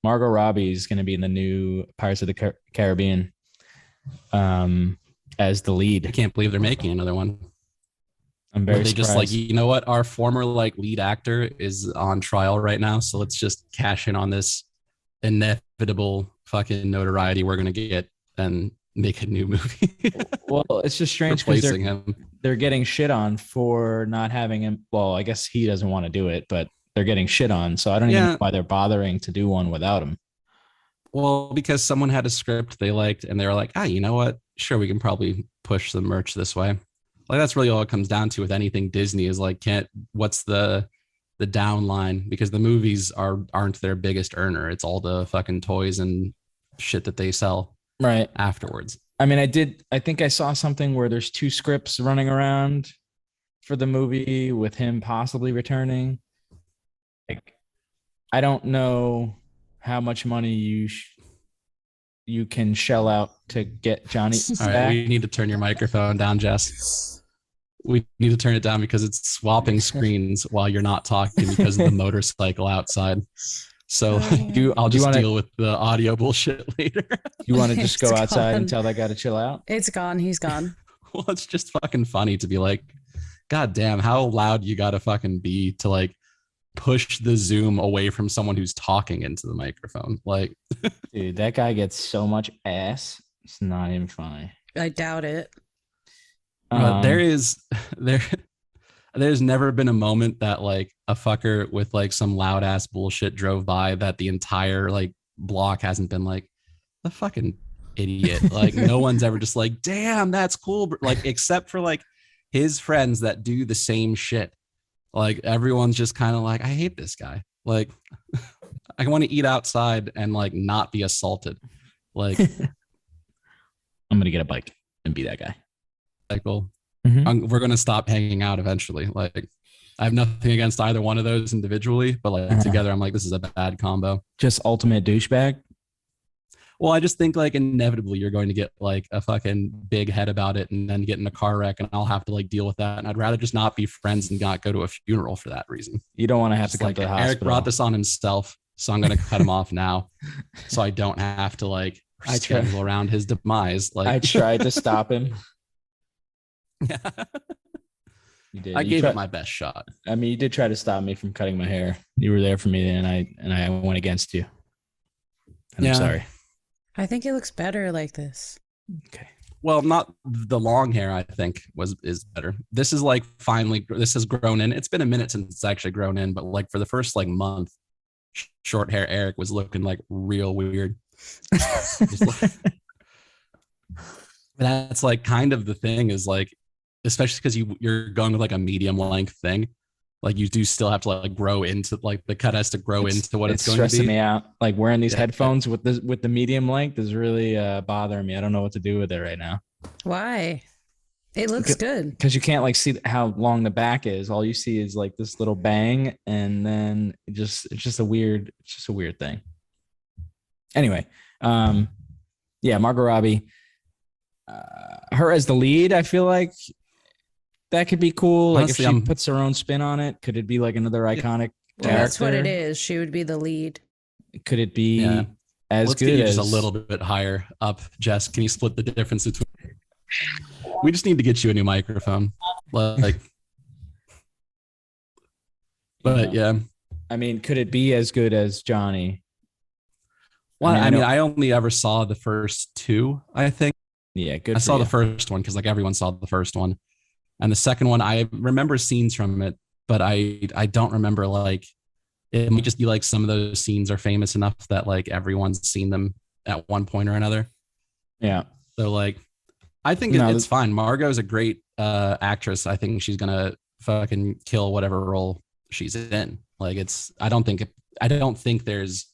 Margot Robbie is going to be in the new Pirates of the Caribbean as the I lead. can't believe they're making another one. I'm Where very they just like, surprised. you know what, our former like lead actor is on trial right now, so let's just cash in on this inevitable fucking notoriety we're gonna get and make a new movie Well, it's just strange because replacing him. they're getting shit on for not having him. Well, I guess he doesn't want to do it, but they're getting shit on. So I don't even know Yeah, why they're bothering to do one without him. well, because someone had a script they liked and they were like, ah, you know what, sure, we can probably push the merch this way. Like that's really all it comes down to with anything Disney is like, can't what's the down line, because the movies aren't their biggest earner. It's all the fucking toys and shit that they sell Right. afterwards. I mean, I think I saw something where there's two scripts running around for the movie with him possibly returning. Like, I don't know how much money you can shell out to get Johnny All right, we back. need to turn your microphone down, Jess. We need to turn it down because it's swapping screens while you're not talking because of the motorcycle outside. So Do I'll do you just want to deal with the audio bullshit later. just It's go outside and gone. tell that guy to chill out? It's gone. He's gone. Well, it's just fucking funny to be like, God damn, how loud you gotta fucking be to like push the zoom away from someone who's talking into the microphone. Like, Dude, that guy gets so much ass. It's not even funny. I doubt it. there Um, is there there's never been a moment that like a fucker with like some loud ass bullshit drove by that the entire like block hasn't been like the fucking idiot. Like no one's ever just like, damn, that's cool. Like except for like his friends that do the same shit. Like everyone's just kind of like, I hate this guy. Like I want to eat outside and like not be assaulted. Like, I'm gonna get a bike and be that guy. well, Mhm. we're gonna stop hanging out eventually. Like I have nothing against either one of those individually, but like Uh, together, I'm like, this is a bad combo. just ultimate douchebag. Well, I just think like inevitably you're going to get like a fucking big head about it and then get in a car wreck and I'll have to like deal with that. And I'd rather just not be friends and not go to a funeral for that reason. You don't want to have to Just come like to the Eric brought hospital. this on himself, so I'm gonna cut him off now, so I don't have to like I try. schedule around his demise. I Like, tried to stop him. You did. I You gave it tried. my best shot. I mean, you did try to stop me from cutting my hair. You were there for me, and I went against you. And I'm Yeah. sorry. I think it looks better like this. Okay. Well, not the long hair. I think is better. This is like finally. This has grown in. It's been a minute since it's actually grown in, but like for the first like month, short hair Eric was looking like real weird. That's like kind of the thing is like, especially because you're going with like a medium length thing, like you do still have to like grow into like the cut has to grow into what it's going to stressing be. me out. Like wearing these Yeah. headphones with the medium length is really bothering me. I don't know what to do with it right now. Why? It looks good. Because you can't like see how long the back is. All you see is like this little bang, and then it's just a weird thing. Anyway, yeah, Margot Robbie, her as the lead, I feel like that could be cool. Like Honestly, if she I'm puts her own spin on it, could it be like another iconic Well, character? that's what it is. She would be the lead. Could it be yeah. as Let's good get you as just a little bit higher up, Jess. Can you split the difference between? We just need to get you a new microphone, like. But yeah, I mean, could it be as good as Johnny? well, I know. I only ever saw the first two. I think Yeah, good. I for saw you. the first one because like everyone saw the first one, and the second one I remember scenes from it, but I don't remember like it might just be like some of those scenes are famous enough that like everyone's seen them at one point or another. Yeah. So like I think No, it's fine. Margot is a great actress. I think she's gonna fucking kill whatever role she's in. Like it's I don't think there's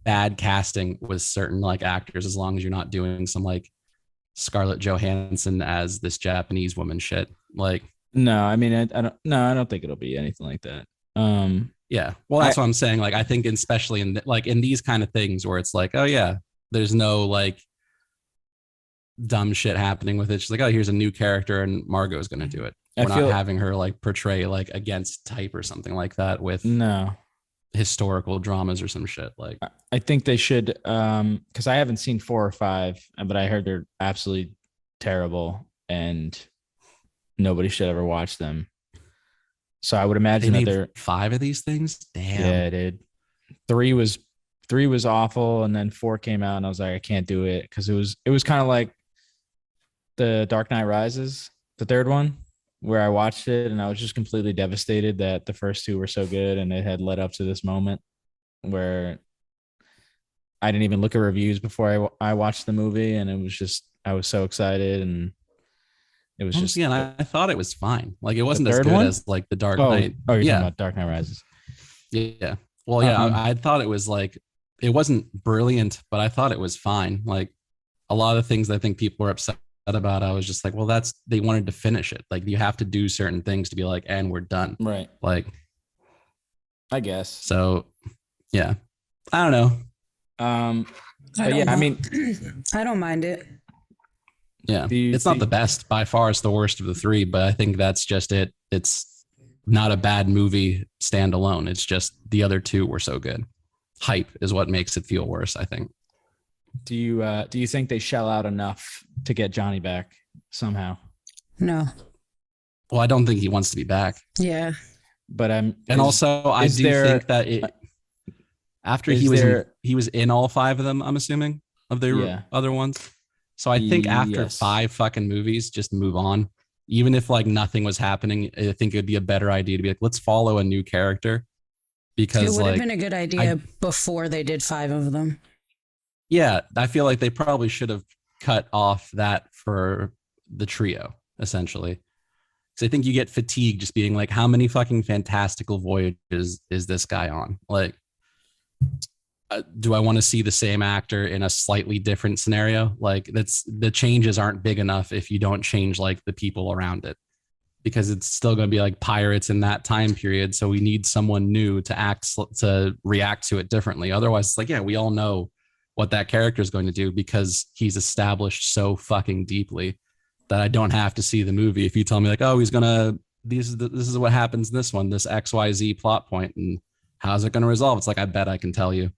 bad casting with certain like actors as long as you're not doing some like Scarlett Johansson as this Japanese woman shit. Like no, I mean, I don't. No, I don't think it'll be anything like that. yeah, well that's what I'm saying. Like I think especially in like in these kind of things where it's like, oh yeah, there's no like dumb shit happening with it. She's like, oh, here's a new character and Margot is going to do it. We're not having her like portray like against type or something like that with no. historical dramas or some shit. Like, I think they should, because I haven't seen 4 or 5, but I heard they're absolutely terrible and nobody should ever watch them. So I would they imagine that made they're 5 of these things. yeah, Damn. dude. Three was three was awful, and then 4 came out, and I was like, I can't do it because it was kind of like the Dark Knight Rises, the third one, where I watched it and I was just completely devastated that the first 2 were so good and it had led up to this moment where I didn't even look at reviews before I watched the movie, and it was just I was so excited, and it was Once just again, I thought it was fine. Like, it the wasn't as third good one. as like the Dark Oh, Knight. oh, you're talking Yeah, about Dark Knight Rises. yeah. Well, yeah, Um, I thought it was like it wasn't brilliant, but I thought it was fine. Like a lot of things I think people were upset about, I was just like, well, that's they wanted to finish it. Like you have to do certain things to be like, and we're done. right. Like, I guess. so yeah, I don't know. I But don't yeah, I mind- mean, I don't mind it. Yeah, Do you it's not see- the best by far. It's the worst of the 3, but I think that's just it. It's not a bad movie standalone. It's just the other 2 were so good. Hype is what makes it feel worse, I think. do you think they shell out enough to get Johnny back somehow? No. Well, I don't think he wants to be back. Yeah. But And also, I is do there- think that it after is he was there- he was in all 5 of them, I'm assuming, of the Yeah. other ones. So I think after Yes. 5 fucking movies, just move on. Even if like nothing was happening, I think it'd be a better idea to be like, let's follow a new character. It Because would have like, been a good idea before they did 5 of them. yeah, I feel like they probably should have cut off that for the trio, essentially. Because I think you get fatigued just being like, how many fucking fantastical voyages is this guy on? Like, do I want to see the same actor in a slightly different scenario? Like, that's the changes aren't big enough if you don't change like the people around it, because it's still going to be like pirates in that time period. So we need someone new to react to it differently. Otherwise, it's like, yeah, we all know what that character is going to do because he's established so fucking deeply that I don't have to see the movie. If you tell me like, oh, he's gonna this is what happens in this one, this XYZ plot point, and how's it going to resolve? It's like, I bet I can tell you.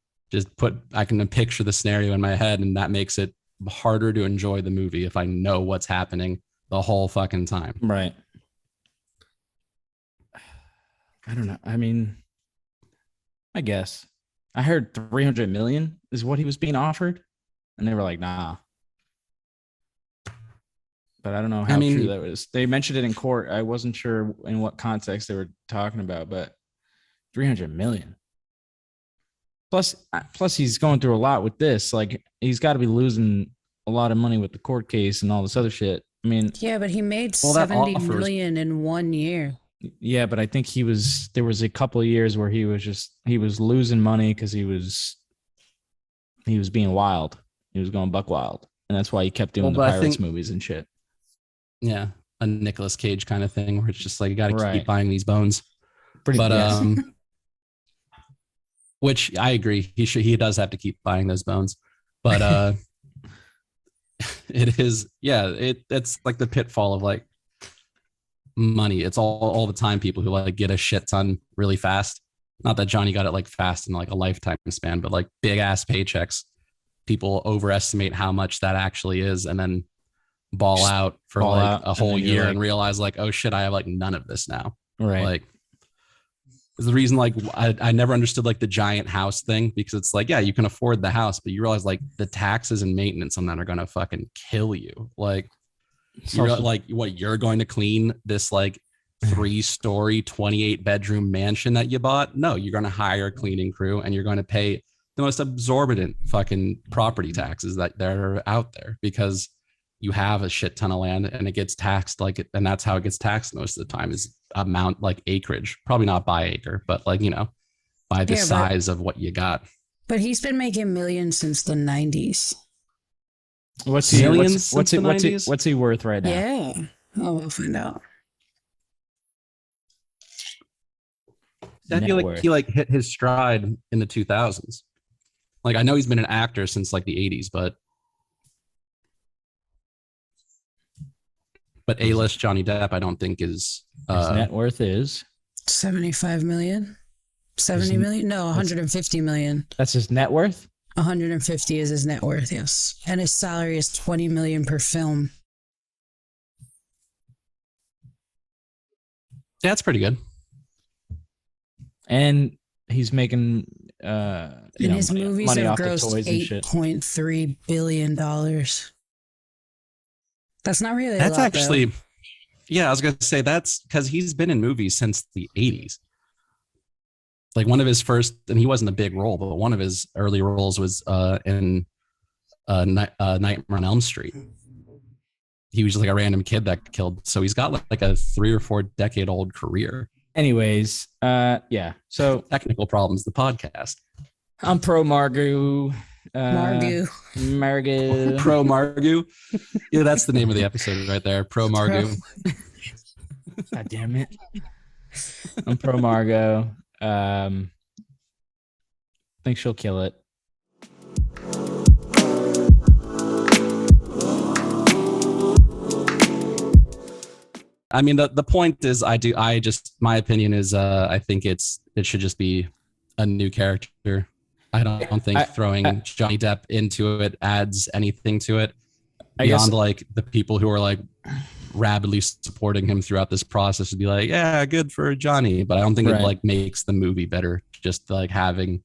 I can picture the scenario in my head, and that makes it harder to enjoy the movie if I know what's happening the whole fucking time. Right. I don't know. I mean, I guess I heard 300 million is what he was being offered, and they were like, nah. But I don't know how true that was. They mentioned it in court. I wasn't sure in what context they were talking about, but 300 million. Plus, he's going through a lot with this. Like, he's got to be losing a lot of money with the court case and all this other shit. I mean, Yeah, but he made Well, that 70 offers- million in 1 year. yeah, but I think there was a couple of years where he was losing money because he was being wild. He was going buck wild. And that's why he kept doing the Well, but I Pirates think- movies and shit. Yeah, a Nicolas Cage kind of thing where it's just like, you got to Right. keep buying these bones. Pretty But yes. which I agree, he does have to keep buying those bones. But it's like the pitfall of like money. It's all the time people who like get a shit ton really fast. Not that Johnny got it like fast in like a lifetime span, but like big ass paychecks. People overestimate how much that actually is, and then ball Just out for ball like out, a and whole then you're year like- and realize like, oh shit, I have like none of this now. Right. Like, is the reason like I never understood like the giant house thing, because it's like, yeah, you can afford the house, but you realize like the taxes and maintenance on that are gonna fucking kill you. Like, you're also- like, what, you're going to clean this like 3-story 28-bedroom mansion that you bought? No, you're going to hire a cleaning crew, and you're going to pay the most exorbitant fucking property taxes that are out there, because you have a shit ton of land and it gets taxed like it, and that's how it gets taxed most of the time, is amount, like acreage, probably not by acre, but like, you know, by the Yeah, but- size of what you got. But he's been making millions since the 90s. What's he Millions what's since the 90s? what's he worth right now? Yeah. Oh, we'll find out. I Net feel like worth. he like hit his stride in the 2000s. Like, I know he's been an actor since like the 80s, but A-list Johnny Depp, I don't think is His net worth is 75 million. 70 million? No, 150 million. That's his net worth? 150 is his net worth, yes. And his salary is 20 million per film. Yeah, that's pretty good. And he's making And his movies money have off the grossed toys and shit. $8.3 billion. That's not really That's a lot, actually, though. yeah, I was going to say that's because he's been in movies since the 80s. Like one of his first, and he wasn't a big role, but one of his early roles was in Nightmare on Elm Street. He was just like a random kid that got killed. So he's got like a 3 or 4 decade old career. Anyways, yeah. So Technical problems, the podcast. I'm pro Margot. Margot. Margot. Pro Margot. Yeah, that's the name of the episode right there. Pro Margot. God damn it. I'm pro Margot. Think she'll kill it. I mean, the point is, my opinion is, I think it should just be a new character. I don't think throwing Johnny Depp into it adds anything to it beyond like the people who are like rabidly supporting him throughout this process to be like, yeah, good for Johnny. But I don't think it like makes the movie better. Just like having.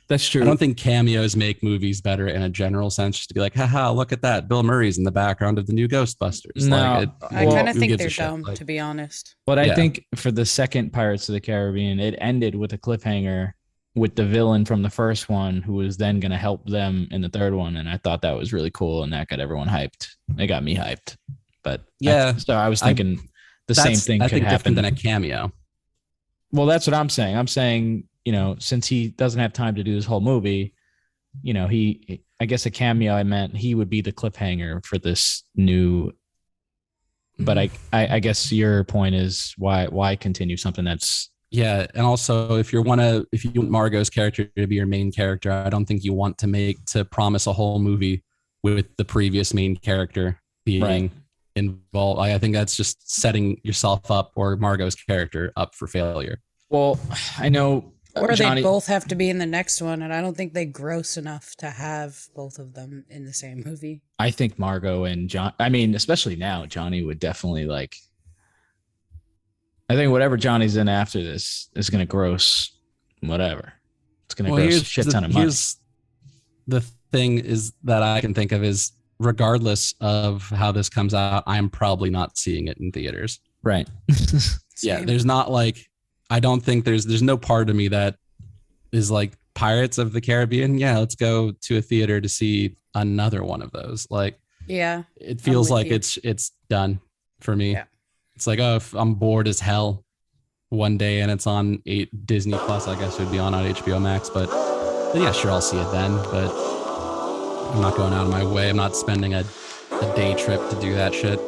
That's true. I don't think cameos make movies better in a general sense. Just to be like, haha, look at that. Bill Murray's in the background of the new Ghostbusters. No, like, I kind of think they're shit? dumb, Like, to be honest. But I think for the second Pirates of the Caribbean, it ended with a cliffhanger with the villain from the first one who was then going to help them in the third one. And I thought that was really cool. And that got everyone hyped. It got me hyped. But yeah, so I was thinking the same thing could happen. Different than a cameo. Well, that's what I'm saying. I'm saying, since he doesn't have time to do this whole movie, I guess a cameo, I meant he would be the cliffhanger for this new. But I guess your point is why continue something that's. Yeah, and also if you want Margot's character to be your main character, I don't think you want to promise a whole movie with the previous main character being involved. I think that's just setting yourself up or Margot's character up for failure. Well, I know. Or they both have to be in the next one, and I don't think they gross enough to have both of them in the same movie. I think Margot and John. I mean, especially now, Johnny would definitely like. I think whatever Johnny's in after this is going to gross whatever. It's going to gross a shit ton of money. Here's the thing is that I can think of is regardless of how this comes out, I'm probably not seeing it in theaters. Right. Yeah, there's not like, I don't think there's no part of me that is like Pirates of the Caribbean. Yeah, let's go to a theater to see another one of those. Like, yeah, it feels like it's done for me. Yeah. It's like, oh, if I'm bored as hell one day and it's on Disney Plus, I guess it would be on HBO Max. But yeah, sure, I'll see it then. But I'm not going out of my way. I'm not spending a day trip to do that shit.